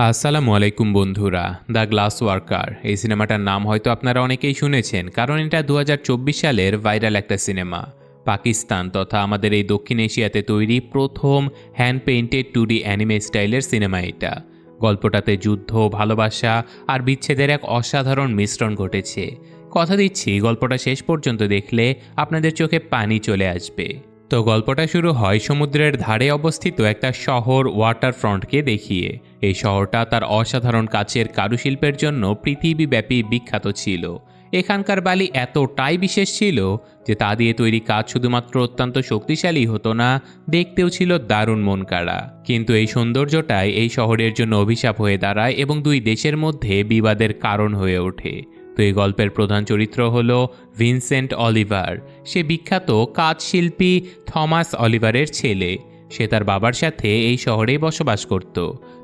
আসসালামু আলাইকুম বন্ধুরা। দ্য গ্লাস ওয়ার্কার এই সিনেমাটার নাম হয়তো আপনারা অনেকেই শুনেছেন, কারণ এটা ২০২৪ সালের ভাইরাল একটা সিনেমা। পাকিস্তান তথা আমাদের এই দক্ষিণ এশিয়াতে তৈরি প্রথম হ্যান্ড পেইন্টেড 2D অ্যানিমে স্টাইলের সিনেমা এটা। গল্পটাতে যুদ্ধ, ভালোবাসা আর বিচ্ছেদের এক অসাধারণ মিশ্রণ ঘটেছে। কথা দিচ্ছি, গল্পটা শেষ পর্যন্ত দেখলে আপনাদের চোখে পানি চলে আসবে। তো গল্পটা শুরু হয় সমুদ্রের ধারে অবস্থিত একটা শহর ওয়াটার ফ্রন্টকে দেখিয়ে। এই শহরটা তার অসাধারণ কাচের কারুশিল্পের জন্য পৃথিবীব্যাপী বিখ্যাত ছিল। এখানকার বালি এতটাই বিশেষ ছিল যে তা দিয়ে তৈরি কাজ শুধুমাত্র অত্যন্ত শক্তিশালী হতো না, দেখতেও ছিল দারুণ মন কাড়া। কিন্তু এই সৌন্দর্যটাই এই শহরের জন্য অভিশাপ হয়ে দাঁড়ায় এবং দুই দেশের মধ্যে বিবাদের কারণ হয়ে ওঠে। তো এই গল্পের প্রধান চরিত্র হলো ভিনসেন্ট অলিভার। সে বিখ্যাত কাচশিল্পী থমাস অলিভারের ছেলে। সে তার বাবার সাথে এই শহরেই বসবাস করত।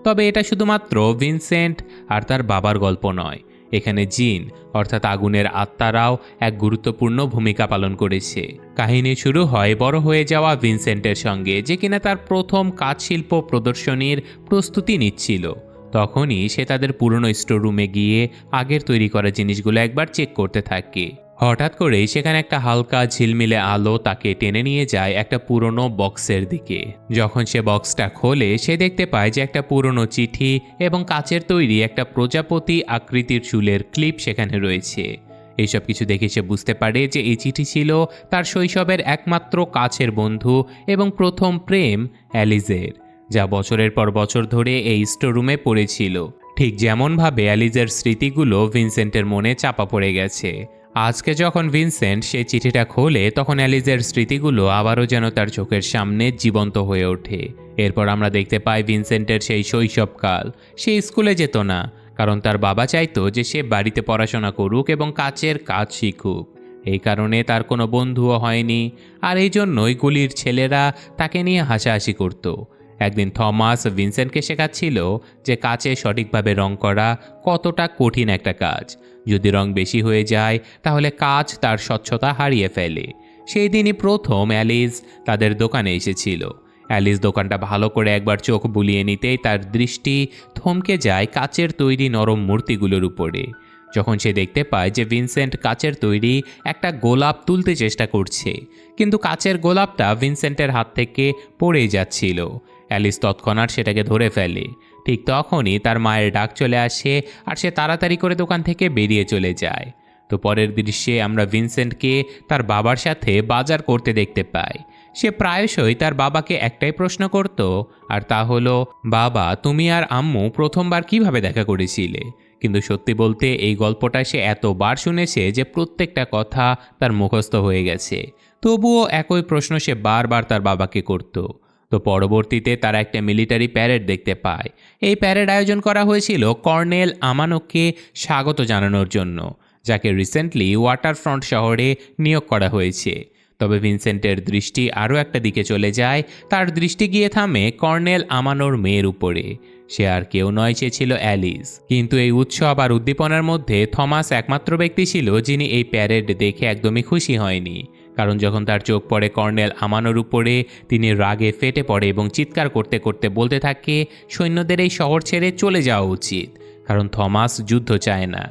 তবে এটা শুধুমাত্র ভিনসেন্ট আর তার বাবার গল্প নয়, এখানে জিন অর্থাৎ আগুনের আত্মারাও এক গুরুত্বপূর্ণ ভূমিকা পালন করেছে। কাহিনী শুরু হয় বড় হয়ে যাওয়া ভিনসেন্টের সঙ্গে, যে কিনা তার প্রথম কাচশিল্প প্রদর্শনীর প্রস্তুতি নিচ্ছিল। তখনই সে তাদের পুরনো স্টোর রুমে গিয়ে আগের তৈরি করা জিনিসগুলো একবার চেক করতে থাকে। হঠাৎ করেই সেখানে একটা হালকা ঝিলমিলে আলো তাকে টেনে নিয়ে যায় একটা পুরনো বক্সের দিকে। যখন সে বক্সটা খোলে, সে দেখতে পায় যে একটা পুরনো চিঠি এবং কাচের তৈরি একটা প্রজাপতি আকৃতির চুলের ক্লিপ সেখানে রয়েছে। এইসব কিছু দেখে সে বুঝতে পারে যে এই চিঠি ছিল তার শৈশবের একমাত্র কাছের বন্ধু এবং প্রথম প্রেম অ্যালিজের, যা বছরের পর বছর ধরে এই স্টোররুমে পড়েছিল। ঠিক যেমনভাবে অ্যালিজের স্মৃতিগুলো ভিনসেন্টের মনে চাপা পড়ে গেছে। আজকে যখন ভিনসেন্ট সেই চিঠিটা খোলে, তখন অ্যালিজের স্মৃতিগুলো আবারও যেন তার চোখের সামনে জীবন্ত হয়ে ওঠে। এরপর আমরা দেখতে পাই ভিনসেন্টের সেই শৈশবকাল। সে স্কুলে যেত না, কারণ তার বাবা চাইতো যে সে বাড়িতে পড়াশোনা করুক এবং কাচের কাজ শিখুক। এই কারণে তার কোনো বন্ধুও হয়নি, আর এই জন্যই গলির ছেলেরা তাকে নিয়ে হাসাহাসি করত। একদিন থমাস ভিনসেন্টকে শেখাচ্ছিল যে কাচে সঠিকভাবে রং করা কতটা কঠিন একটা কাজ। যদি রং বেশি হয়ে যায় তাহলে কাচ তার স্বচ্ছতা হারিয়ে ফেলে। সেই দিনই প্রথম অ্যালিস তাদের দোকানে এসেছিল। অ্যালিস দোকানটা ভালো করে একবার চোখ বুলিয়ে নিতেই তার দৃষ্টি থমকে যায় কাচের তৈরি নরম মূর্তিগুলোর উপরে। যখন সে দেখতে পায় যে ভিনসেন্ট কাচের তৈরি একটা গোলাপ তুলতে চেষ্টা করছে, কিন্তু কাচের গোলাপটা ভিনসেন্টের হাত থেকে পড়েই যাচ্ছিল। অ্যালিস তৎক্ষণাৎ সেটাকে ধরে ফেলে। ঠিক তখনই তার মায়ের ডাক চলে আসে, আর সে তাড়াতাড়ি করে দোকান থেকে বেরিয়ে চলে যায়। তো পরের দৃশ্যে আমরা ভিনসেন্টকে তার বাবার সাথে বাজার করতে দেখতে পাই। সে প্রায়শই তার বাবাকে একটাই প্রশ্ন করত, আর তা হলো, বাবা, তুমি আর আম্মু প্রথমবার কিভাবে দেখা করেছিলে? কিন্তু সত্যি বলতে এই গল্পটা সে এতবার শুনেছে যে প্রত্যেকটা কথা তার মুখস্থ হয়ে গেছে। তবুও একই প্রশ্ন সে বারবার তার বাবাকে করত। তো পরবর্তীতে তারা একটা মিলিটারি প্যারেড দেখতে পায়। এই প্যারেড আয়োজন করা হয়েছিল কর্নেল আমানোকে স্বাগত জানানোর জন্য, যাকে রিসেন্টলি ওয়াটারফ্রন্ট শহরে নিয়োগ করা হয়েছে। তবে ভিনসেন্টের দৃষ্টি আরও একটা দিকে চলে যায়। তার দৃষ্টি গিয়ে থামে কর্নেল আমানোর মেয়ের উপরে। সে আর কেউ নয়, সে ছিল অ্যালিস। কিন্তু এই উৎসব আর উদ্দীপনার মধ্যে থমাস একমাত্র ব্যক্তি ছিল যিনি এই প্যারেড দেখে একদমই খুশি হয়নি। কারণ যখন তার চোখ পড়ে কর্নেল আমানোর উপরে, তিনি রাগে ফেটে পড়ে এবং চিৎকার করতে করতে বলতে থাকে সৈন্যদের এই শহর ছেড়ে চলে যাওয়া উচিত, কারণ থমাস যুদ্ধ চায় না।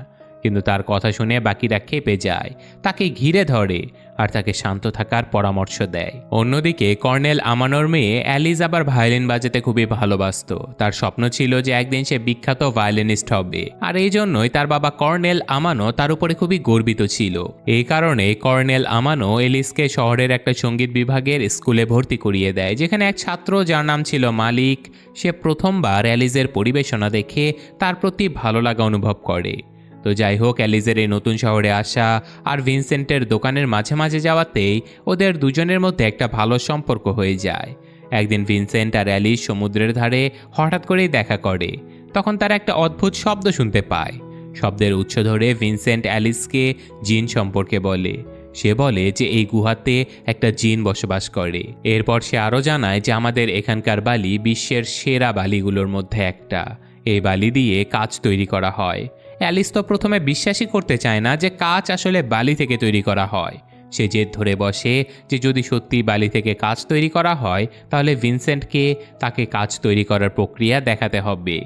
কিন্তু তার কথা শুনে বাকিরা ক্ষেপে যায়, তাকে ঘিরে ধরে আর তাকে শান্ত থাকার পরামর্শ দেয়। অন্যদিকে কর্নেল আমানোর মেয়ে অ্যালিস আবার ভায়োলিন বাজাতে খুবই ভালোবাসত। তার স্বপ্ন ছিল যে একদিন সে বিখ্যাত ভায়োলিনিস্ট হবে, আর এই জন্যই তার বাবা কর্নেল আমানো তার উপরে খুবই গর্বিত ছিল। এই কারণে কর্নেল আমানো এলিসকে শহরের একটা সঙ্গীত বিভাগের স্কুলে ভর্তি করিয়ে দেয়, যেখানে এক ছাত্র যার নাম ছিল মালিক, সে প্রথমবার অ্যালিসের পরিবেশনা দেখে তার প্রতি ভালো লাগা অনুভব করে। তো যাই হোক, অ্যালিজের এই নতুন শহরে আসা আর ভিনসেন্টের দোকানের মাঝে মাঝে যাওয়াতেই ওদের দুজনের মধ্যে একটা ভালো সম্পর্ক হয়ে যায়। একদিন ভিনসেন্ট আর অ্যালিস সমুদ্রের ধারে হঠাৎ করেই দেখা করে। তখন তারা একটা অদ্ভুত শব্দ শুনতে পায়। শব্দের উৎস ধরে ভিনসেন্ট অ্যালিসকে জিন সম্পর্কে বলে। সে বলে যে এই গুহাতে একটা জিন বসবাস করে। এরপর সে আরও জানায় যে আমাদের এখানকার বালি বিশ্বের সেরা বালিগুলোর মধ্যে একটা। এই বালি দিয়ে কাচ তৈরি করা হয়। অ্যালিস তো প্রথমে বিশ্বাসই করতে চায় না যে কাচ আসলে বালি থেকে তৈরি করা হয়। সে জেদ ধরে বসে যে যদি সত্যি বালি থেকে কাচ তৈরি করা হয়, তাহলে ভিনসেন্টকে তাকে কাচ তৈরি করার প্রক্রিয়া দেখাতে হবে।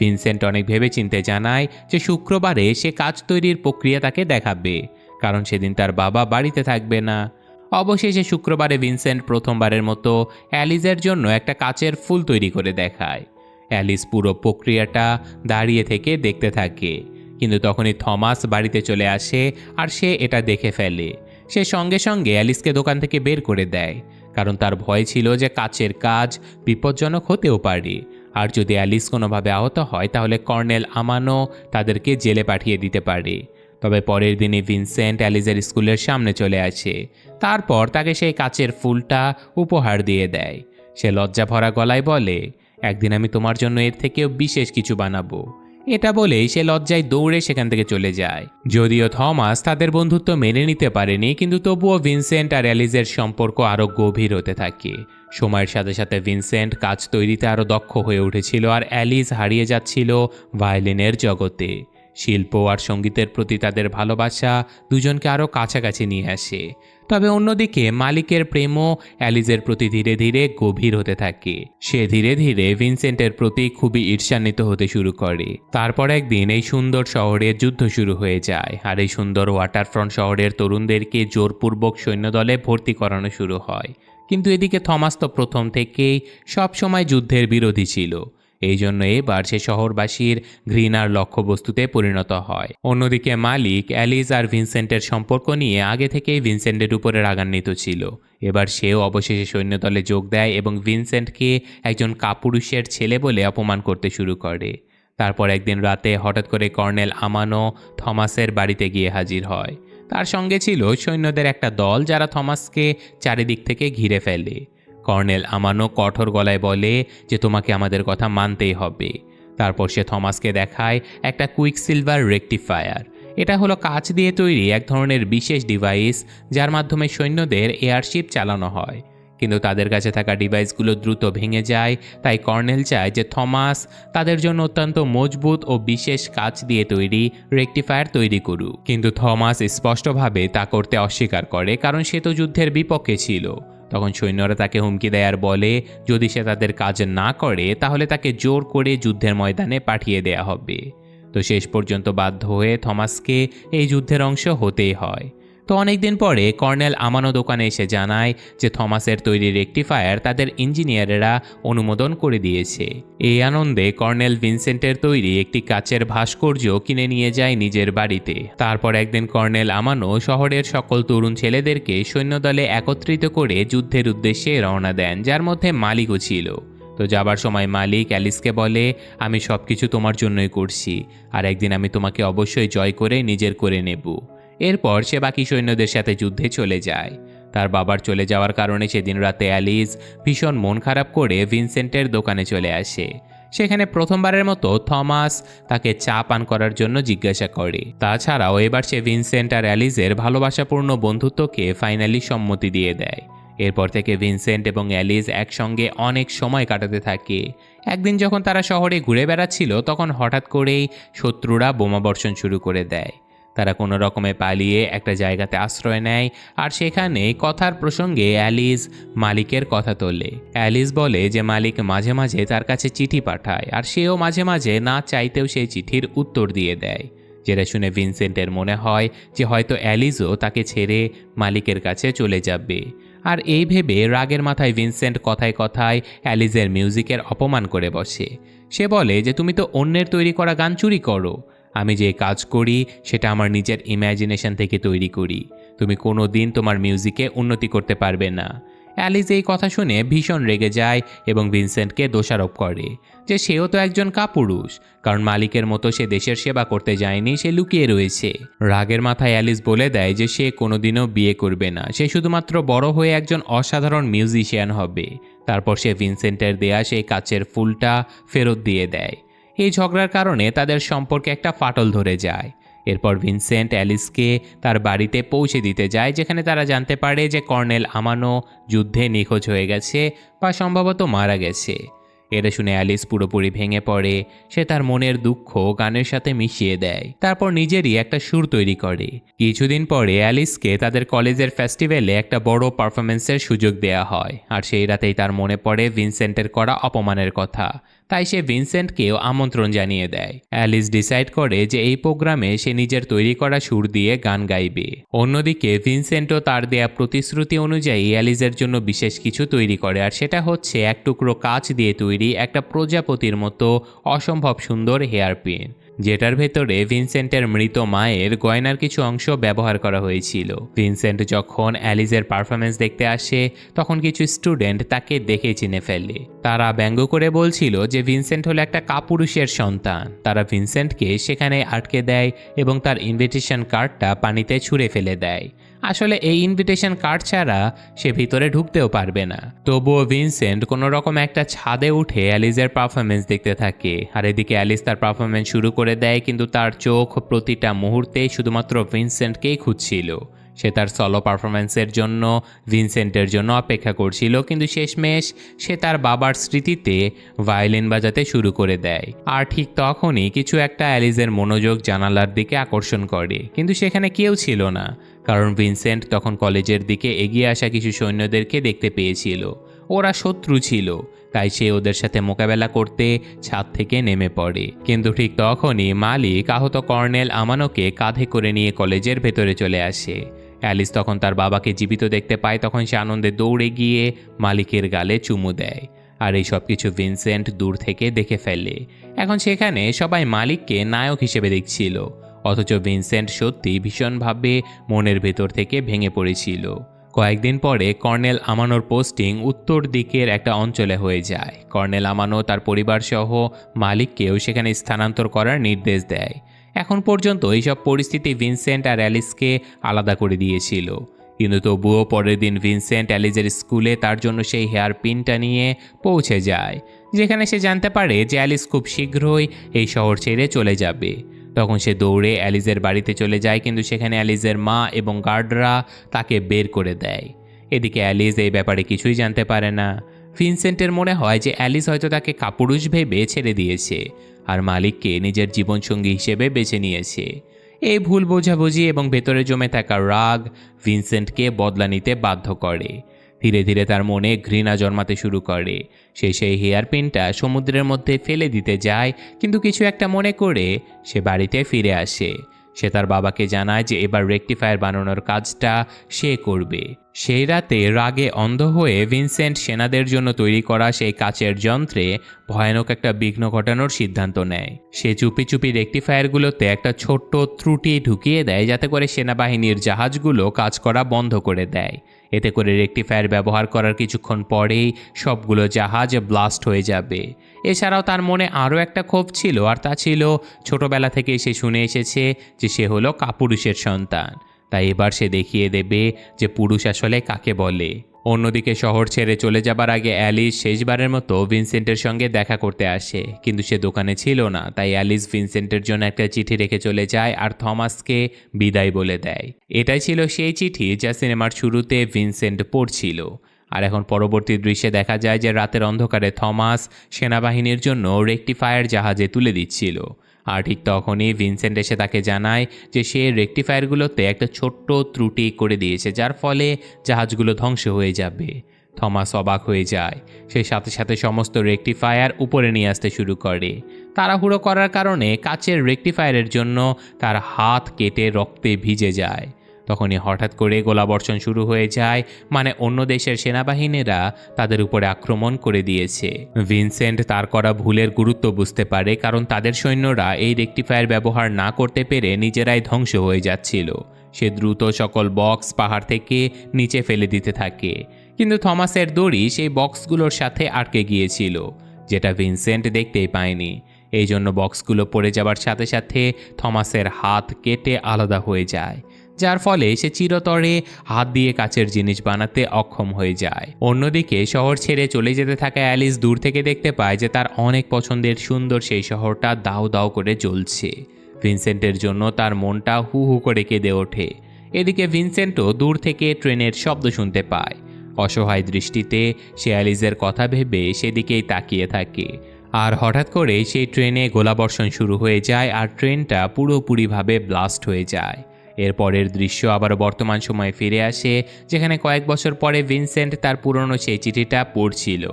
ভিনসেন্ট অনেক ভেবেচিন্তে জানায় যে শুক্রবারে সে কাজ তৈরির প্রক্রিয়া তাকে দেখাবে, কারণ সেদিন তার বাবা বাড়িতে থাকবে না। অবশেষে শুক্রবারে ভিনসেন্ট প্রথমবারের মতো অ্যালিসের জন্য একটা কাচের ফুল তৈরি করে দেখায়। অ্যালিস পুরো প্রক্রিয়াটা দাঁড়িয়ে থেকে দেখতে থাকে, কিন্তু তখনই থমাস বাড়িতে চলে আসে আর সে এটা দেখে ফেলে। সে সঙ্গে সঙ্গে অ্যালিসকে দোকান থেকে বের করে দেয়, কারণ তার ভয় ছিল যে কাচের কাজ বিপজ্জনক হতেও পারে, আর যদি অ্যালিস কোনোভাবে আহত হয় তাহলে কর্নেল আমানো তাদেরকে জেলে পাঠিয়ে দিতে পারে। তবে পরের দিনে ভিনসেন্ট অ্যালিসের স্কুলের সামনে চলে আসে। তারপর তাকে সেই কাচের ফুলটা উপহার দিয়ে দেয়। সে লজ্জা ভরা গলায় বলে, একদিন আমি তোমার জন্য এর থেকেও বিশেষ কিছু বানাবো। এটা বলেই সে লজ্জায় দৌড়ে সেখান থেকে চলে যায়। যদিও থমাস তাদের বন্ধুত্ব মেনে নিতে পারেনি, কিন্তু তবুও ভিনসেন্ট আর অ্যালিসের সম্পর্ক আরও গভীর হতে থাকে। সময়ের সাথে সাথে ভিনসেন্ট কাজ তৈরিতে আরও দক্ষ হয়ে উঠেছিল, আর অ্যালিস হারিয়ে যাচ্ছিল ভায়োলিনের জগতে। শিল্প আর সঙ্গীতের প্রতি তাদের ভালোবাসা দুজনকে আরও কাছাকাছি নিয়ে আসে। তবে অন্যদিকে মালিকের প্রেমও অ্যালিসের প্রতি ধীরে ধীরে গভীর হতে থাকে। সে ধীরে ধীরে ভিনসেন্টের প্রতি খুবই ঈর্ষান্বিত হতে শুরু করে। তারপর একদিন এই সুন্দর শহরে যুদ্ধ শুরু হয়ে যায়, আর এই সুন্দর ওয়াটারফ্রন্ট শহরের তরুণদেরকে জোরপূর্বক সৈন্যদলে ভর্তি করানো শুরু হয়। কিন্তু এদিকে থমাস তো প্রথম থেকেই সবসময় যুদ্ধের বিরোধী ছিল। এই জন্য এবার সে শহরবাসীর ঘৃণার লক্ষ্যবস্তুতে পরিণত হয়। অন্যদিকে মালিক অ্যালিস আর ভিনসেন্টের সম্পর্ক নিয়ে আগে থেকেই ভিনসেন্টের উপরে রাগান্বিত ছিল। এবার সেও অবশেষে সৈন্যদলে যোগ দেয় এবং ভিনসেন্টকে একজন কাপুরুষের ছেলে বলে অপমান করতে শুরু করে। তারপর একদিন রাতে হঠাৎ করে কর্নেল আমানো থমাসের বাড়িতে গিয়ে হাজির হয়। তার সঙ্গে ছিল সৈন্যদের একটা দল, যারা থমাসকে চারিদিক থেকে ঘিরে ফেলে। কর্নেল আমানো কঠোর গলায় বলে যে তোমাকে আমাদের কথা মানতেই হবে। তারপর সে থমাসকে দেখায় একটা কুইকসিলভার রেকটিফায়ার। এটা হলো কাঁচ দিয়ে তৈরি এক ধরনের বিশেষ ডিভাইস, যার মাধ্যমে সৈন্যদের এয়ারশিপ চালানো হয়। কিন্তু তাদের কাছে থাকা ডিভাইসগুলো দ্রুত ভেঙে যায়, তাই কর্নেল চায় যে থমাস তাদের জন্য অত্যন্ত মজবুত ও বিশেষ কাঁচ দিয়ে তৈরি রেকটিফায়ার তৈরি করুক। কিন্তু থমাস স্পষ্টভাবে তা করতে অস্বীকার করে, কারণ সে তো যুদ্ধের বিপক্ষে ছিল। তখন সৈন্যরা তাকে হুমকি দেয় আর বলে যদি সে তাদের কাজ না করে তাহলে তাকে জোর করে যুদ্ধের ময়দানে পাঠিয়ে দেয়া হবে। তো শেষ পর্যন্ত বাধ্য হয়ে থমাসকে এই যুদ্ধের অংশ হতেই হয়। তো অনেকদিন পরে কর্নেল আমানো দোকানে এসে জানায় যে থমাসের তৈরি রেকটিফায়ার তাদের ইঞ্জিনিয়ারেরা অনুমোদন করে দিয়েছে। এই আনন্দে কর্নেল ভিনসেন্টের তৈরি একটি কাচের ভাস্কর্য কিনে নিয়ে যায় নিজের বাড়িতে। তারপর একদিন কর্নেল আমানো শহরের সকল তরুণ ছেলেদেরকে সৈন্যদলে একত্রিত করে যুদ্ধের উদ্দেশ্যে রওনা দেন, যার মধ্যে মালিকও ছিল। তো যাবার সময় মালিক অ্যালিসকে বলে, আমি সব কিছু তোমার জন্যই করছি, আর একদিন আমি তোমাকে অবশ্যই জয় করে নিজের করে নেব। এরপর সে বাকি সৈন্যদের সাথে যুদ্ধে চলে যায়। তার বাবার চলে যাওয়ার কারণে সেদিন রাতে অ্যালিস ভীষণ মন খারাপ করে ভিনসেন্টের দোকানে চলে আসে। সেখানে প্রথমবারের মতো থমাস তাকে চা পান করার জন্য জিজ্ঞাসা করে। তাছাড়াও এবার সে ভিনসেন্ট আর অ্যালিসের ভালোবাসাপূর্ণ বন্ধুত্বকে ফাইনালি সম্মতি দিয়ে দেয়। এরপর থেকে ভিনসেন্ট এবং অ্যালিস একসঙ্গে অনেক সময় কাটাতে থাকে। একদিন যখন তারা শহরে ঘুরে বেড়াচ্ছিল, তখন হঠাৎ করেই শত্রুরা বোমাবর্ষণ শুরু করে দেয়। তারা কোনো রকমে পালিয়ে একটা জায়গাতে আশ্রয় নেয়, আর সেখানে কথার প্রসঙ্গে অ্যালিস মালিকের কথা তোলে। অ্যালিস বলে যে মালিক মাঝে মাঝে তার কাছে চিঠি পাঠায়, আর সেও মাঝে মাঝে না চাইতেও সেই চিঠির উত্তর দিয়ে দেয়। যেটা শুনে ভিনসেন্টের মনে হয় যে হয়তো অ্যালিসও তাকে ছেড়ে মালিকের কাছে চলে যাবে। আর এই ভেবে রাগের মাথায় ভিনসেন্ট কথায় কথায় অ্যালিসের মিউজিকের অপমান করে বসে। সে বলে যে তুমি তো অন্যের তৈরি করা গান চুরি করো, আমি যে কাজ করি সেটা আমার নিজের ইমাজিনেশন থেকে তৈরি করি, তুমি কোনো দিন তোমার মিউজিকে উন্নতি করতে পারবে না। অ্যালিস এই কথা শুনে ভীষণ রেগে যায় এবং ভিনসেন্টকে দোষারোপ করে যে সেও তো একজন কাপুরুষ, কারণ মালিকের মতো সে দেশের সেবা করতে যায়নি, সে লুকিয়ে রয়েছে। রাগের মাথায় অ্যালিস বলে দেয় যে সে কোনোদিনও বিয়ে করবে না, সে শুধুমাত্র বড় হয়ে একজন অসাধারণ মিউজিশিয়ান হবে। তারপর সে ভিনসেন্টের দেয়া সেই কাচের ফুলটা ফেরত দিয়ে দেয়। এই ঝগড়ার কারণে তাদের সম্পর্কে একটা ফাটল ধরে যায়। এরপর ভিনসেন্ট অ্যালিসকে তার বাড়িতে পৌঁছে দিতে যায়, যেখানে তারা জানতে পারে যে কর্নেল আমানো যুদ্ধে নিখোঁজ হয়ে গেছে বা সম্ভবত মারা গেছে। এটা শুনে অ্যালিস পুরোপুরি ভেঙে পড়ে। সে তার মনের দুঃখ গানের সাথে মিশিয়ে দেয়, তারপর নিজেরই একটা সুর তৈরি করে। কিছুদিন পরে অ্যালিসকে তাদের কলেজের ফেস্টিভ্যালে একটা বড় পারফরমেন্সের সুযোগ দেয়া হয়, আর সেই রাতেই তার মনে পড়ে ভিনসেন্টের করা অপমানের কথা। তাই সে ভিনসেন্টকেও আমন্ত্রণ জানিয়ে দেয়। অ্যালিস ডিসাইড করে যে এই প্রোগ্রামে সে নিজের তৈরি করা সুর দিয়ে গান গাইবে। অন্যদিকে ভিনসেন্টও তার দেয়া প্রতিশ্রুতি অনুযায়ী অ্যালিসের জন্য বিশেষ কিছু তৈরি করে, আর সেটা হচ্ছে এক টুকরো কাঁচ দিয়ে তৈরি একটা প্রজাপতির মতো অসম্ভব সুন্দর হেয়ারপিন, যেটার ভেতরে ভিনসেন্টের মৃত মায়ের গয়নার কিছু অংশ ব্যবহার করা হয়েছিল। ভিনসেন্ট যখন অ্যালিসের পারফরমেন্স দেখতে আসে তখন কিছু স্টুডেন্ট তাকে দেখে চিনে ফেলে। তারা ব্যঙ্গ করে বলছিল যে ভিনসেন্ট হলো একটা কাপুরুষের সন্তান। তারা ভিনসেন্টকে সেখানে আটকে দেয় এবং তার ইনভিটেশন কার্ডটা পানিতে ছুঁড়ে ফেলে দেয়। আসলে এই ইনভিটেশন কার্ড ছাড়া সে ভিতরে ঢুকতেও পারবে না। তবুও ভিনসেন্ট কোনো রকম একটা ছাদে উঠে অ্যালিসের পারফরমেন্স দেখতে থাকে, আর এদিকে অ্যালিস তার পারফরমেন্স শুরু করে দেয়, কিন্তু তার চোখ প্রতিটা মুহূর্তে শুধুমাত্র ভিনসেন্টকেই খুঁজছিল। সে তার সলো পারফরমেন্সের জন্য ভিনসেন্টের জন্য অপেক্ষা করছিল, কিন্তু শেষমেশ সে তার বাবার স্মৃতিতে ভায়োলিন বাজাতে শুরু করে দেয়। আর ঠিক তখনই কিছু একটা অ্যালিসের মনোযোগ জানালার দিকে আকর্ষণ করে, কিন্তু সেখানে কেউ ছিল না, কারণ ভিনসেন্ট তখন কলেজের দিকে এগিয়ে আসা কিছু সৈন্যদেরকে দেখতে পেয়েছিল। ওরা শত্রু ছিল, তাই সে ওদের সাথে মোকাবেলা করতে ছাদ থেকে নেমে পড়ে। কিন্তু ঠিক তখনই মালিক আহত কর্নেল আমানোকে কাঁধে করে নিয়ে কলেজের ভেতরে চলে আসে। অ্যালিস তখন তার বাবাকে জীবিত দেখতে পায়, তখন সে আনন্দে দৌড়ে গিয়ে মালিকের গালে চুমু দেয়। আর এই সব কিছু ভিনসেন্ট দূর থেকে দেখে ফেলে। এখন সেখানে সবাই মালিককে নায়ক হিসেবে দেখছিল, অথচ ভিনসেন্ট সত্যি ভীষণভাবে মনের ভেতর থেকে ভেঙে পড়েছিল। কয়েকদিন পরে কর্নেল আমানোর পোস্টিং উত্তর দিকের একটা অঞ্চলে হয়ে যায়। কর্নেল আমানো তার পরিবার সহ মালিককেও সেখানে স্থানান্তর করার নির্দেশ দেয়। এখন পর্যন্ত এইসব পরিস্থিতি ভিনসেন্ট আর অ্যালিসকে আলাদা করে দিয়েছিল, কিন্তু তবুও পরের দিন ভিনসেন্ট অ্যালিসের স্কুলে তার জন্য সেই হেয়ার পিনটা নিয়ে পৌঁছে যায়, যেখানে সে জানতে পারে যে অ্যালিস খুব শীঘ্রই এই শহর ছেড়ে চলে যাবে। তখন সে দৌড়ে অ্যালিসের বাড়িতে চলে যায়, কিন্তু সেখানে অ্যালিসের মা এবং গার্ডরা তাকে বের করে দেয়। এদিকে অ্যালিস এই ব্যাপারে কিছুই জানতে পারে না। ভিনসেন্টের মনে হয় যে অ্যালিস হয়তো তাকে কাপুরুষ ভেবে ছেড়ে দিয়েছে আর মালিককে নিজের জীবনসঙ্গী হিসেবে বেছে নিয়েছে। এই ভুল বোঝাবুঝি এবং ভেতরে জমে থাকা রাগ ভিনসেন্টকে বদলা নিতে বাধ্য করে। ধীরে ধীরে তার মনে ঘৃণা জন্মাতে শুরু করে। সে সেই হেয়ারপিনটা সমুদ্রের মধ্যে ফেলে দিতে যায়, কিন্তু কিছু একটা মনে করে সে বাড়িতে ফিরে আসে। সে তার বাবাকে জানায় যে এবার রেকটিফায়ার বানানোর কাজটা সে করবে। সেই রাতে রাগে অন্ধ হয়ে ভিনসেন্ট সেনাদের জন্য তৈরি করা সেই কাচের যন্ত্রে ভয়ানক একটা বিঘ্ন ঘটানোর সিদ্ধান্ত নেয়। সে চুপি চুপি রেকটিফায়ারগুলোতে একটা ছোট্ট ত্রুটি ঢুকিয়ে দেয়, যাতে করে সেনাবাহিনীর জাহাজগুলো কাজ করা বন্ধ করে দেয়। এতে করে রেকটিফায়ার ব্যবহার করার কিছুক্ষণ পরেই সবগুলো জাহাজ ব্লাস্ট হয়ে যাবে। এছাড়াও তার মনে আরও একটা ক্ষোভ ছিল, আর তা ছিল ছোটবেলা থেকেই সে শুনে এসেছে যে সে হলো কাপুরুষের সন্তান। তাই এবার সে দেখিয়ে দেবে যে পুরুষ আসলে কাকে বলে। অন্যদিকে শহর ছেড়ে চলে যাবার আগে অ্যালিস শেষবারের মতো ভিনসেন্টের সঙ্গে দেখা করতে আসে, কিন্তু সে দোকানে ছিল না। তাই অ্যালিস ভিনসেন্টের জন্য একটা চিঠি রেখে চলে যায় আর থমাসকে বিদায় বলে দেয়। এটাই ছিল সেই চিঠি যা সিনেমার শুরুতে ভিনসেন্ট পড়ছিল। আর এখন পরবর্তী দৃশ্যে দেখা যায় যে রাতের অন্ধকারে থমাস সেনাবাহিনীর জন্য রেকটিফায়ার জাহাজে তুলে দিচ্ছিল। আর ঠিক তখনই ভিনসেন্ট এসে তাকে জানায় যে সে রেকটিফায়ারগুলোতে একটা ছোট্ট ত্রুটি করে দিয়েছে, যার ফলে জাহাজগুলো ধ্বংস হয়ে যাবে। থমাস অবাক হয়ে যায়। সেই সাথে সাথে সমস্ত রেকটিফায়ার উপরে নিয়ে আসতে শুরু করে। তাড়াহুড়ো করার কারণে কাচের রেকটিফায়ারের জন্য তার হাত কেটে রক্তে ভিজে যায়। তখনই হঠাৎ করে গোলাবর্ষণ শুরু হয়ে যায়, মানে অন্য দেশের সেনাবাহিনীরা তাদের উপরে আক্রমণ করে দিয়েছে। ভিনসেন্ট তার করা ভুলের গুরুত্ব বুঝতে পারে, কারণ তাদের সৈন্যরা এই রেকটিফায়ার ব্যবহার না করতে পেরে নিজেরাই ধ্বংস হয়ে যাচ্ছিল। সে দ্রুত সকল বক্স পাহাড় থেকে নিচে ফেলে দিতে থাকে, কিন্তু থমাসের দড়ি সেই বক্সগুলোর সাথে আটকে গিয়েছিল, যেটা ভিনসেন্ট দেখতেই পায়নি। এই জন্য বক্সগুলো পড়ে যাবার সাথে সাথে থমাসের হাত কেটে আলাদা হয়ে যায়, যার ফলে সে চিরতরে হাত দিয়ে কাচের জিনিস বানাতে অক্ষম হয়ে যায়। অন্যদিকে শহর ছেড়ে চলে যেতে থাকা অ্যালিস দূর থেকে দেখতে পায় যে তার অনেক পছন্দের সুন্দর সেই শহরটা দাউ দাউ করে জ্বলছে। ভিনসেন্টের জন্য তার মনটা হু হু করে কেঁদে ওঠে। এদিকে ভিনসেন্টও দূর থেকে ট্রেনের শব্দ শুনতে পায়। অসহায় দৃষ্টিতে সে অ্যালিসের কথা ভেবে সেদিকেই তাকিয়ে থাকে। আর হঠাৎ করে সেই ট্রেনে গোলাবর্ষণ শুরু হয়ে যায় আর ট্রেনটা পুরোপুরিভাবে ব্লাস্ট হয়ে যায়। এরপরের দৃশ্য আবার বর্তমান সময়ে ফিরে আসে, যেখানে কয়েক বছর পরে ভিনসেন্ট তার পুরনো সেই চিঠিটা পড়ছিল।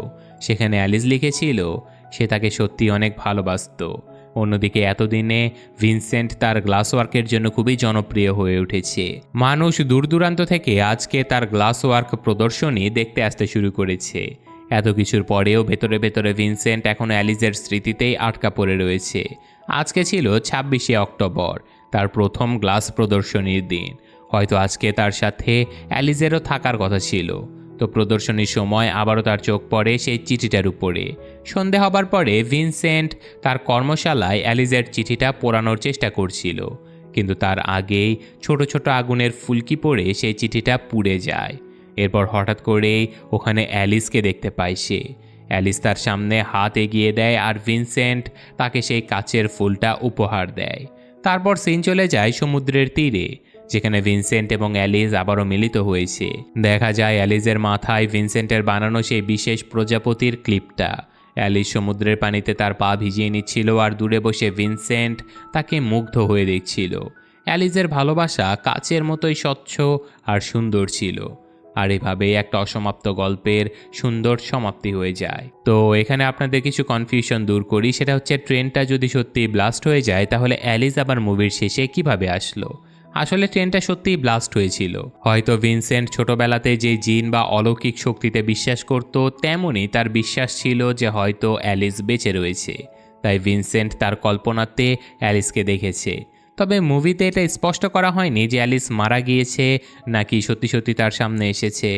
সেখানে অ্যালিস লিখেছিল, সে তাকে সত্যি অনেক ভালোবাসতো। অন্যদিকে এতদিনে ভিনসেন্ট তার গ্লাস ওয়ার্কের জন্য খুবই জনপ্রিয় হয়ে উঠেছে। মানুষ দূর দূরান্ত থেকে আজকে তার গ্লাস ওয়ার্ক প্রদর্শনী দেখতে আসতে শুরু করেছে। এত কিছুর পরেও ভেতরে ভেতরে ভিনসেন্ট এখনও অ্যালিজের স্মৃতিতেই আটকা পড়ে রয়েছে। আজকে ছিল 26শে অক্টোবর, তার প্রথম গ্লাস প্রদর্শনীর দিন। হয়তো আজকে তার সাথে অ্যালিজেরও থাকার কথা ছিল। তো প্রদর্শনীর সময় আবারও তার চোখ পড়ে সেই চিঠিটার উপরে। সন্ধে হবার পরে ভিনসেন্ট তার কর্মশালায় অ্যালিজের চিঠিটা পোড়ানোর চেষ্টা করছিল, কিন্তু তার আগেই ছোট ছোট আগুনের ফুলকি পড়ে সেই চিঠিটা পুড়ে যায়। এরপর হঠাৎ করেই ওখানে অ্যালিসকে দেখতে পায় সে। অ্যালিস তার সামনে হাত এগিয়ে দেয় আর ভিনসেন্ট তাকে সেই কাচের ফুলটা উপহার দেয়। তারপর সিন চলে যায় সমুদ্রের তীরে, যেখানে ভিনসেন্ট এবং অ্যালিস আবারও মিলিত হয়েছে। দেখা যায় অ্যালিসের মাথায় ভিনসেন্টের বানানো সেই বিশেষ প্রজাপতির ক্লিপটা। অ্যালিস সমুদ্রের পানিতে তার পা ভিজিয়ে নিচ্ছিল আর দূরে বসে ভিনসেন্ট তাকে মুগ্ধ হয়ে দেখছিল। অ্যালিসের ভালোবাসা কাচের মতোই স্বচ্ছ আর সুন্দর ছিল। আর এভাবেই একটা অসমাপ্ত গল্পের সুন্দর সমাপ্তি হয়ে যায়। তো এখানে আপনাদের কিছু কনফিউশন দূর করি, সেটা হচ্ছে ট্রেনটা যদি সত্যি ব্লাস্ট হয়ে যায় তাহলে অ্যালিস আবার মুভির শেষে কিভাবে আসলো? আসলে ট্রেনটা সত্যিই ব্লাস্ট হয়েছিল। হয়তো ভিনসেন্ট ছোটবেলাতে যে জিন বা অলৌকিক শক্তিতে বিশ্বাস করত, তেমনই তার বিশ্বাস ছিল যে হয়তো অ্যালিস বেঁচে রয়েছে। তাই ভিনসেন্ট তার কল্পনাতে অ্যালিসকে দেখেছে। তবে মুভিতে এটা স্পষ্ট করা হয়নি যে অ্যালিস মারা গিয়েছে নাকি সত্যি সত্যি তার সামনে এসেছে,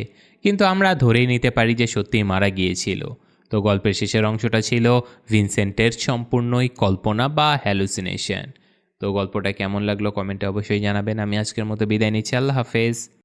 কিন্তু আমরা ধরেই নিতে পারি যে সত্যিই মারা গিয়েছিল। তো গল্পের শেষের অংশটা ছিল ভিনসেন্টের সম্পূর্ণই কল্পনা বা হ্যালুসিনেশন। তো গল্পটা কেমন লাগলো কমেন্টে অবশ্যই জানাবেন। আমি আজকের মতো বিদায় নিচ্ছি। আল্লাহ হাফেজ।